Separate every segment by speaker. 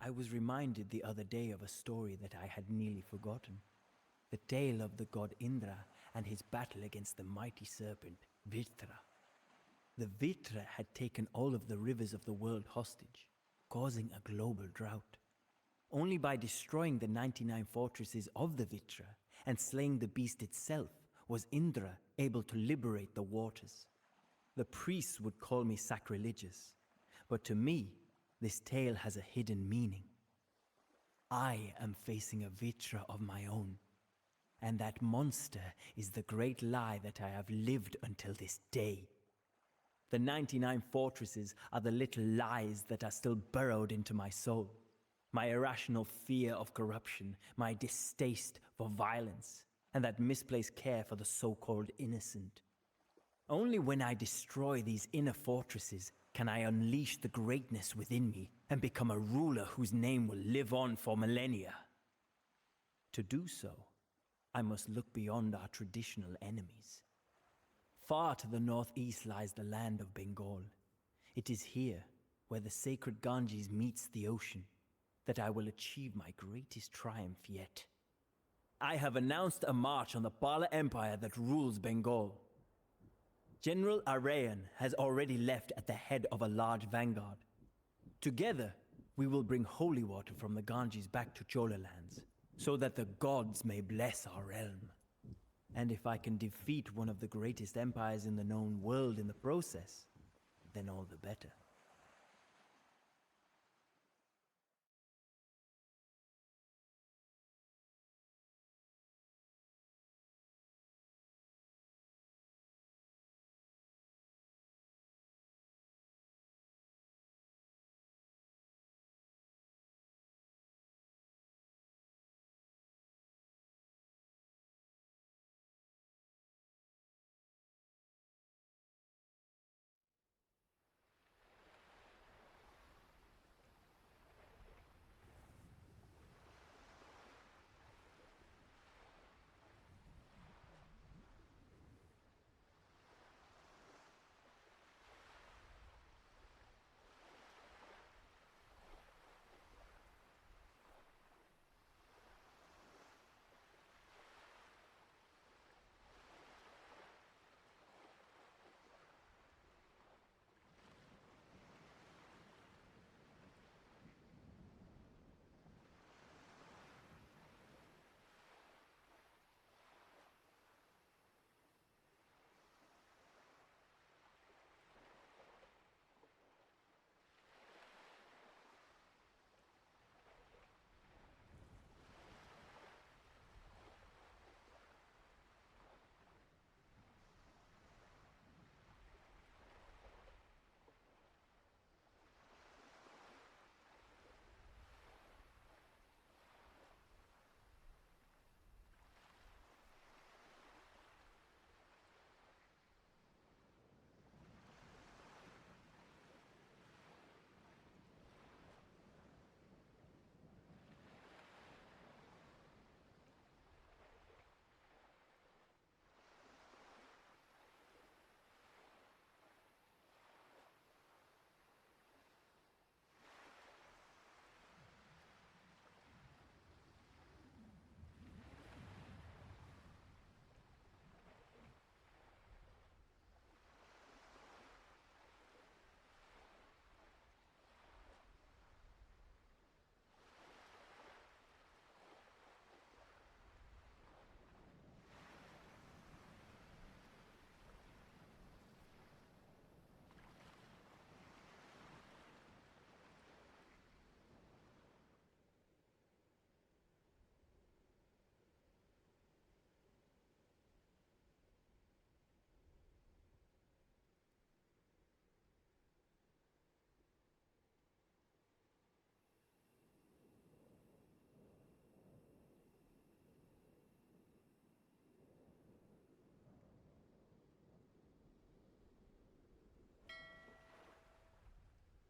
Speaker 1: I was reminded the other day of a story that I had nearly forgotten. The tale of the god Indra and his battle against the mighty serpent, Vritra. The Vritra had taken all of the rivers of the world hostage, causing a global drought. Only by destroying the 99 fortresses of the Vritra and slaying the beast itself was Indra able to liberate the waters. The priests would call me sacrilegious, but to me, this tale has a hidden meaning. I am facing a Vritra of my own, and that monster is the great lie that I have lived until this day. The 99 fortresses are the little lies that are still burrowed into my soul. My irrational fear of corruption, my distaste for violence, and that misplaced care for the so-called innocent. Only when I destroy these inner fortresses can I unleash the greatness within me and become a ruler whose name will live on for millennia. To do so, I must look beyond our traditional enemies. Far to the northeast lies the land of Bengal. It is here, where the sacred Ganges meets the ocean, that I will achieve my greatest triumph yet. I have announced a march on the Pala Empire that rules Bengal. General Arayan has already left at the head of a large vanguard. Together, we will bring holy water from the Ganges back to Chola lands, so that the gods may bless our realm. And if I can defeat one of the greatest empires in the known world in the process, then all the better.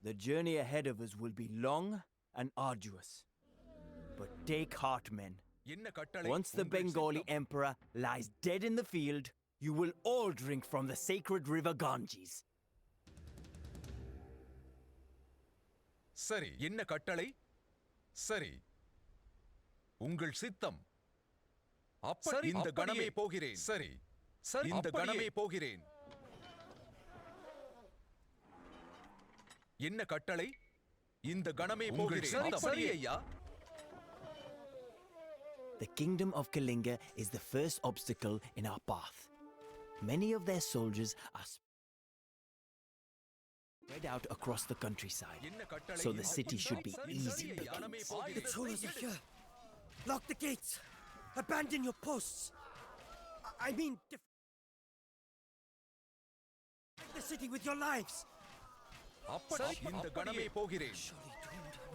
Speaker 1: The journey ahead of us will be long and arduous. But take heart, men. Once the Bengali emperor lies dead in the field, you will all drink from the sacred river Ganges.
Speaker 2: சரி, என்ன கட்டளை? சரி, உங்கள் சித்தம். அப்படி இந்த கணமே போகிறேன். சரி, சரி, இந்த கணமே போகிறேன். என்ன கட்டளை? இந்த கணமே போகிறேன். சரி ஐயா.
Speaker 1: The kingdom of Kalinga is the first obstacle in our path. Many of their soldiers are spread out across the countryside, so the city should be easy pickings.
Speaker 3: The Cholas are here. Lock the gates. Abandon your posts. I mean, defend the city with your lives.
Speaker 2: அப்படி இந்த கணமே போகிறேன்.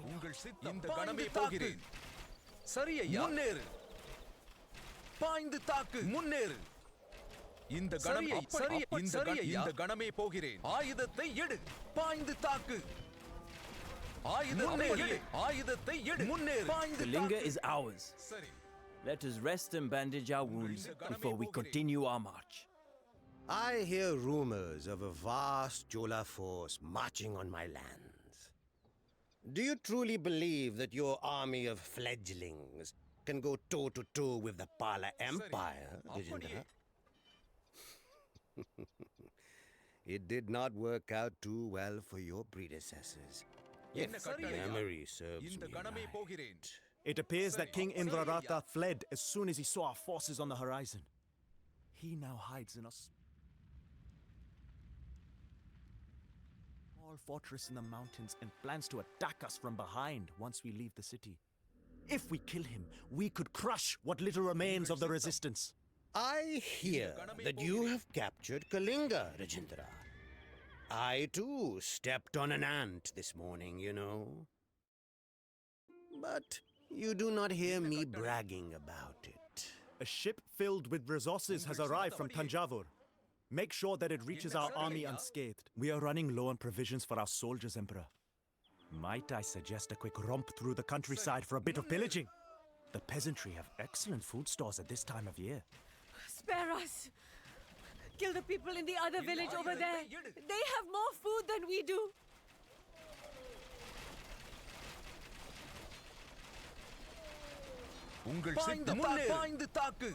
Speaker 2: உங்கள் சித்தம். இந்த கணமே போகிறேன். சரி ஐயா. முன்னேறு. பாய்ந்து தாக்கு. முன்னேறு. இந்த கணமே. சரி, இந்த கணமே போகிறேன். ஆயுதத்தை எடு. பாய்ந்து தாக்கு. ஆயுதத்தை எடு. ஆயுதத்தை எடு. முன்னேறு.
Speaker 1: Kalinga is ours.
Speaker 2: சரி.
Speaker 1: Let us rest and bandage our wounds before we continue our march.
Speaker 4: I hear rumors of a vast Chola force marching on my lands. Do you truly believe that your army of fledglings can go toe-to-toe with the Pala Empire, Raджендра? It did not work out too well for your predecessors. Yet memory serves
Speaker 2: இந்த
Speaker 4: me
Speaker 2: கணமே
Speaker 4: right.
Speaker 2: போகிறேன்.
Speaker 5: It appears that King Indraratha fled as soon as he saw our forces on the horizon. He now hides in a small fortress in the mountains and plans to attack us from behind once we leave the city. If we kill him, we could crush what little remains of the resistance.
Speaker 4: I hear that you have captured Kalinga, Raджендра. I too stepped on an ant this morning, you know. But you do not hear me bragging about it.
Speaker 5: A ship filled with resources has arrived from Tanjavur. Make sure that it reaches our army unscathed. We are running low on provisions for our soldiers, Emperor. Might I suggest a quick romp through the countryside for a bit of pillaging? The peasantry have excellent food stores at this time of year.
Speaker 6: Spare us! Kill the people in the other village over there. They have more food than we do.
Speaker 2: உங்கள் சித்தம். பாய்ந்து தாக்கு.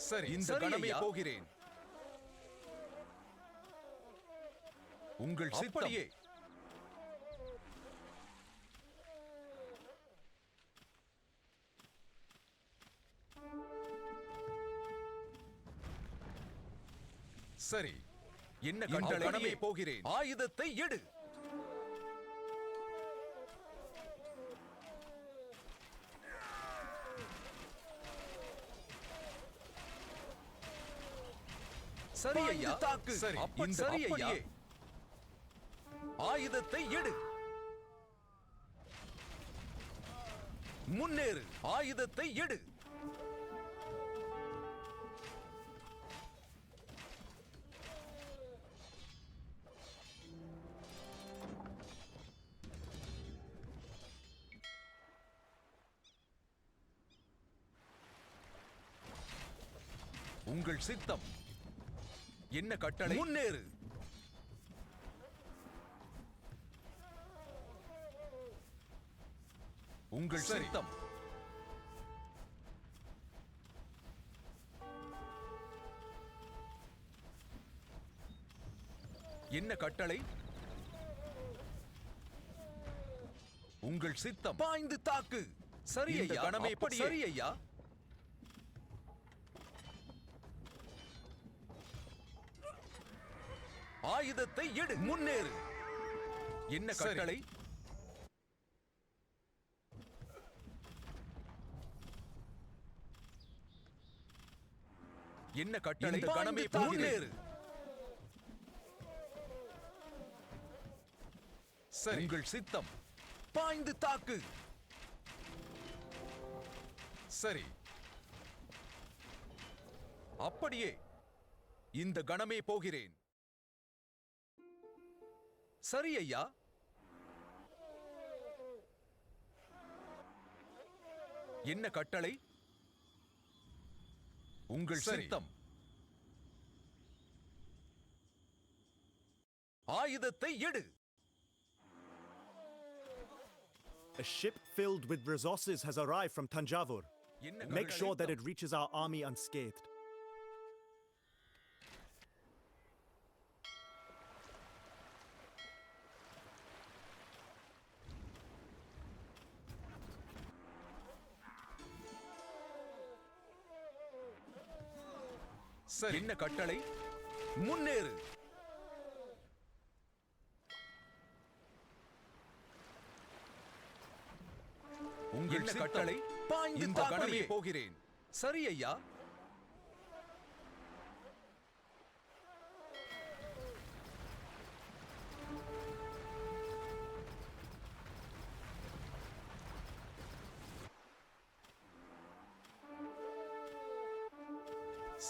Speaker 2: சரி, இந்த கணமே போகிறேன். உங்கள் சித்தம். சரி, என்ன கட்டளை? போகிறேன். ஆயுதத்தை எடு. சரி ஐயா. தாக்கு. சரி, சரி ஐயா. ஆயுதத்தை எடு. முன்னேறு. ஆயுதத்தை எடு. உங்கள் சித்தம். என்ன கட்டளை? முன்னேறு. உங்கள் சித்தம். என்ன கட்டளை? உங்கள் சித்தம். பாய்ந்து தாக்கு. சரி ஐயா. கணமே. சரி ஐயா. ஆயுதத்தை எடு. முன்னேறு. என்ன கட்டளை? என்ன கட்டளை? கணமே. முன்னேறு. சரி, உங்கள் சித்தம். பாய்ந்து தாக்கு. சரி, அப்படியே இந்த கணமே போகிறேன். சரி ஐயா. என்ன கட்டளை? உங்கள் சித்தம். ஆயுதத்தை எடு.
Speaker 5: A ship filled with resources has arrived from Tanjavur. Make sure that it reaches our army unscathed.
Speaker 2: சரி. என்ன கட்டளை? முன்னேறு. உங்கள் கட்டளை பாய்ந்து இந்த கணமே போகிறேன். சரி ஐயா.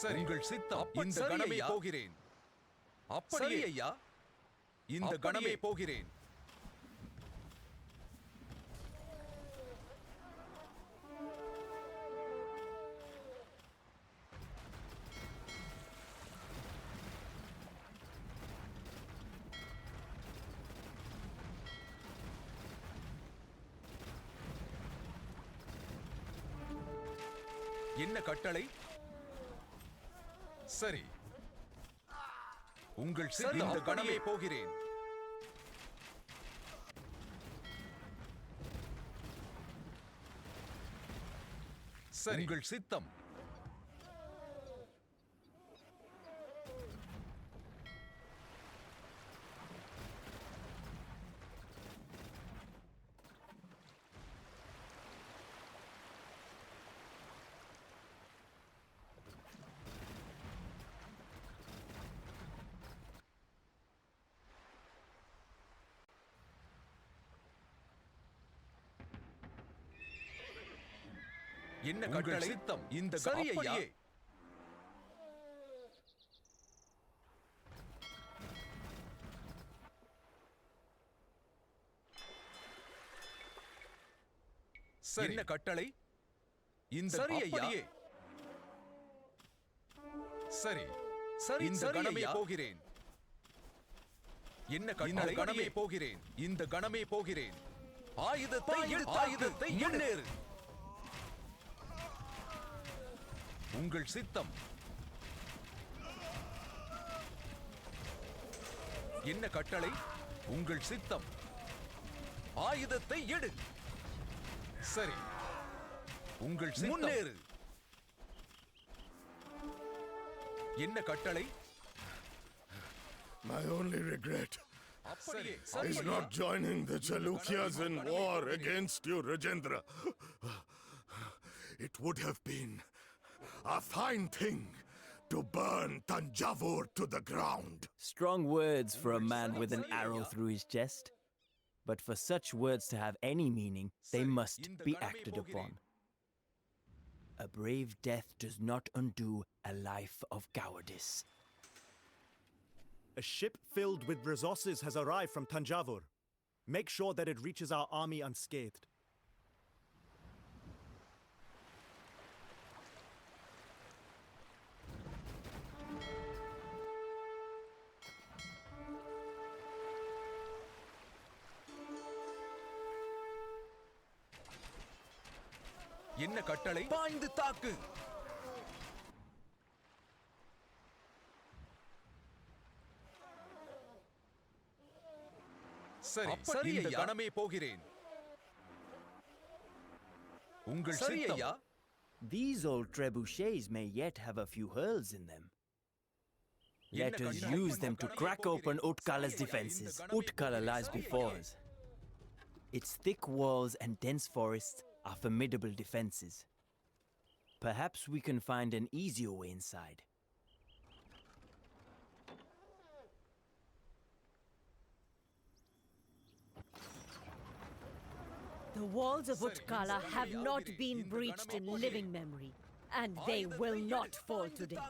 Speaker 2: சரி. உங்கள் சித்தம். இந்த கணமே போகிறேன். அப்படியே ஐயா. இந்த கணமே போகிறேன். என்ன கட்டளை? சரி. உங்கள் சித்தம். இந்த கணமே போகிறேன். சரி. உங்கள் சித்தம். என்ன கட்டளை? சித்தம். இந்த சரி ஐயா. சரி. என்ன கட்டளை? இந்த சரி ஐயா. சரி. சரி. இந்த கணமே போகிறேன். என்ன கட்டளை? கணமே போகிறேன். இந்த கணமே போகிறேன். ஆயுதத்தை எடு. ஆயுதத்தை முன்னேறு. உங்கள் சித்தம். என்ன கட்டளை? உங்கள் சித்தம். ஆயுதத்தை எடு. சரி. உங்கள் சித்தம். முன்னேறு. என்ன கட்டளை?
Speaker 7: My only regret is not joining the Chalukyas in war against you, Raджендра. It would have been a fine thing to burn Tanjavur to the ground.
Speaker 1: Strong words for a man with an arrow through his chest. But for such words to have any meaning, they must be acted upon. A brave death does not undo a life of cowardice.
Speaker 5: A ship filled with resources has arrived from Tanjavur. Make sure that it reaches our army unscathed.
Speaker 2: என்ன கட்டளை? பாய்ந்து தாக்கு. சரி. சரி. இந்த கணமே போகிறேன். உங்கள் சித்தம்.
Speaker 1: These old trebuchets may yet have a few holes in them. Let us use them to crack open Utkala's defenses. Utkala lies before us. Its thick walls and dense forests are formidable defenses. Perhaps we can find an easier way inside.
Speaker 6: The walls of Utkala have not been breached in living memory, and they will not fall today.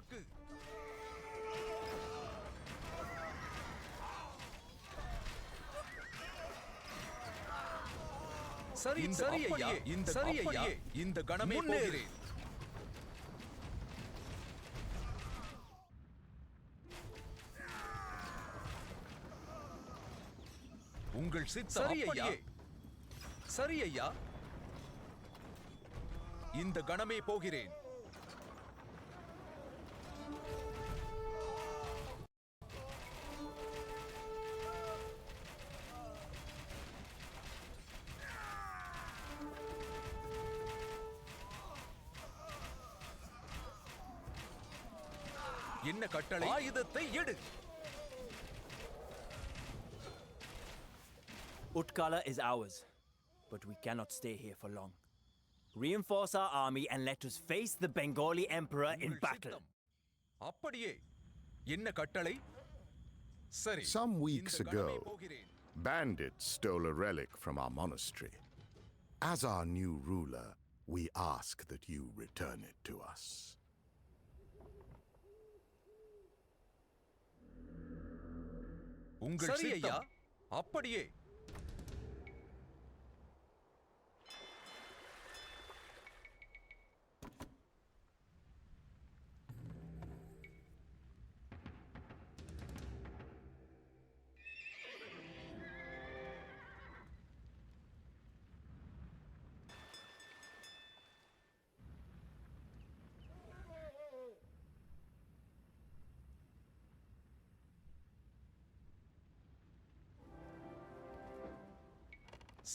Speaker 2: சரி. சரி ஐயா. இந்த சரி ஐயா. இந்த கணமே போகிறேன். உங்கள் சித்தம் அப்படியே. சரி ஐயா, இந்த கணமே போகிறேன். என்ன கட்டளை? ஆயுதத்தை எடு.
Speaker 1: Utkala is ours, but we cannot stay here for long. Reinforce our army and let us face the Bengali emperor in
Speaker 2: உங்கள்
Speaker 1: battle.
Speaker 2: சித்தம். அப்படியே. என்ன கட்டளை? சரி.
Speaker 7: Some weeks
Speaker 2: இந்த கணமே
Speaker 7: ago,
Speaker 2: போகிறேன்.
Speaker 7: bandits stole a relic from our monastery. As our new ruler, we ask that you return it to us.
Speaker 2: உங்கள் சித்தம். அப்படியே.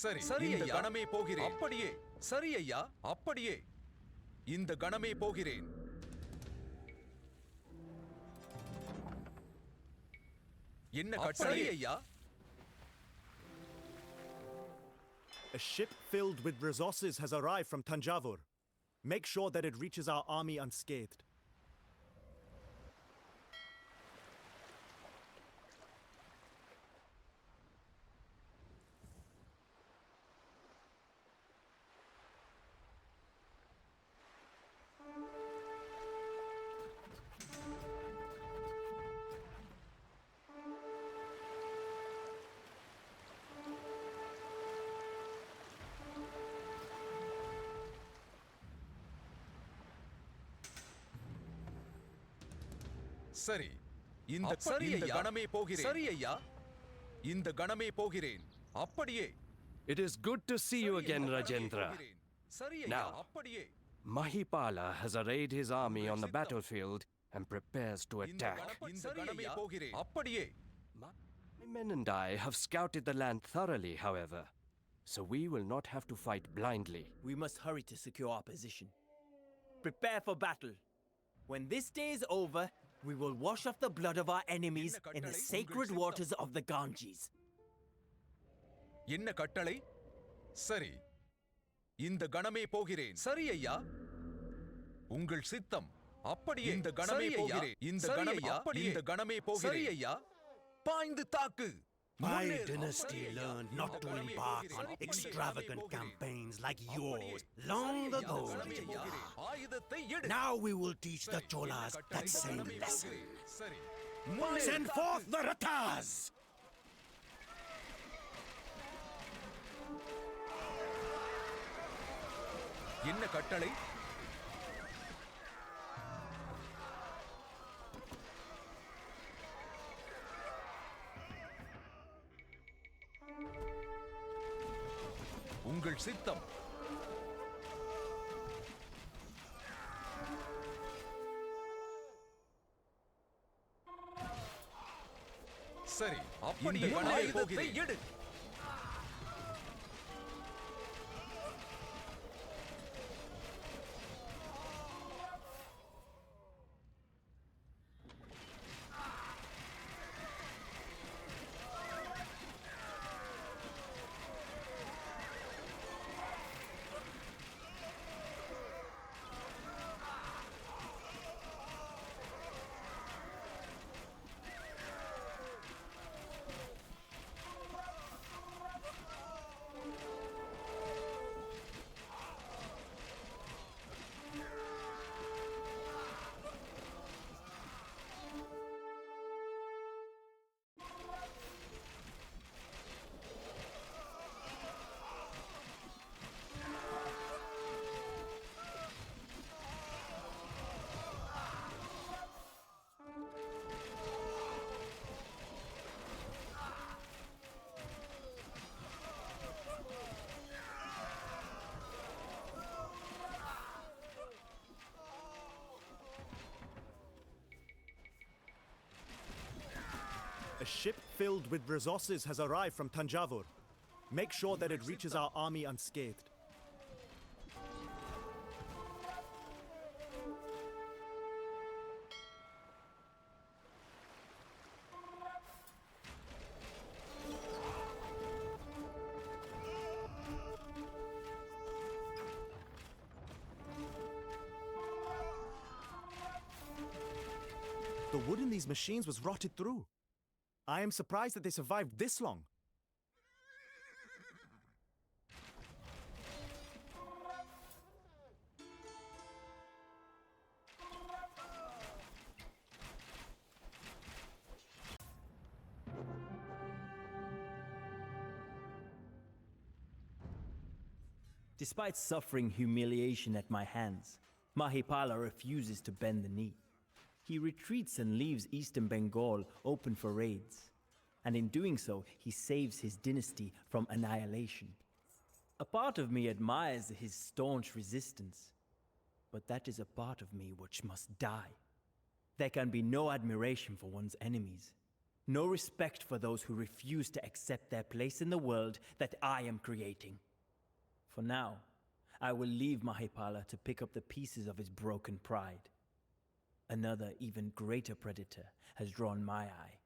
Speaker 2: சரி. இந்த கணமே போகிறேன். அப்படியே. சரி ஐயா, அப்படியே. இந்த கணமே போகிறேன். என்ன கட்டளை ஐயா?
Speaker 5: A ship filled with resources has arrived from Tanjavur. Make sure that it reaches our army unscathed.
Speaker 2: சரி. இந்த கணமே போகிறேன். சரி ஐயா, இந்த கணமே போகிறேன். அப்படியே.
Speaker 8: It is good to see you again, Raджендра.
Speaker 2: சரி ஐயா,
Speaker 8: Now.
Speaker 2: அப்படியே.
Speaker 8: Mahipala has arrayed his army on the battlefield and prepares to
Speaker 2: இந்த
Speaker 8: attack.
Speaker 2: கணமே போகிறேன். அப்படியே.
Speaker 8: My men and I have scouted the land thoroughly, however, so we will not have to fight blindly.
Speaker 1: We must hurry to secure our position. Prepare for battle. When this day is over, we will wash off the blood of our enemies in the sacred waters of the Ganges.
Speaker 2: என்ன கட்டளை? சரி. இந்த கணமே போகிறேன். சரி ஐயா. உங்கள் சித்தம். அப்படியே. இந்த கணமே போகிறேன். இந்த கணமே அப்படியே. இந்த கணமே போகிறேன். சரி ஐயா. பாய்ந்து தாக்கு.
Speaker 4: My dynasty learned not to embark on extravagant campaigns like yours long ago.
Speaker 2: ஆயுதத்தை எடு.
Speaker 4: Now we will teach the Cholas that same lesson.
Speaker 2: சரி.
Speaker 4: Send forth the Rathas!
Speaker 2: என்ன கட்டளை? உங்கள் சித்தம். சரி. அப்படியே. ஆயுதத்தை எடு.
Speaker 5: A ship filled with resources has arrived from Tanjavur. Make sure that it reaches our army unscathed. The wood in these machines was rotted through. I am surprised that they survived this long.
Speaker 1: Despite suffering humiliation at my hands, Mahipala refuses to bend the knee. He retreats and leaves eastern Bengal open for raids. And in doing so, he saves his dynasty from annihilation. A part of me admires his staunch resistance, but that is a part of me which must die. There can be no admiration for one's enemies, no respect for those who refuse to accept their place in the world that I am creating. For now, I will leave Mahipala to pick up the pieces of his broken pride. Another, even greater predator has drawn my eye.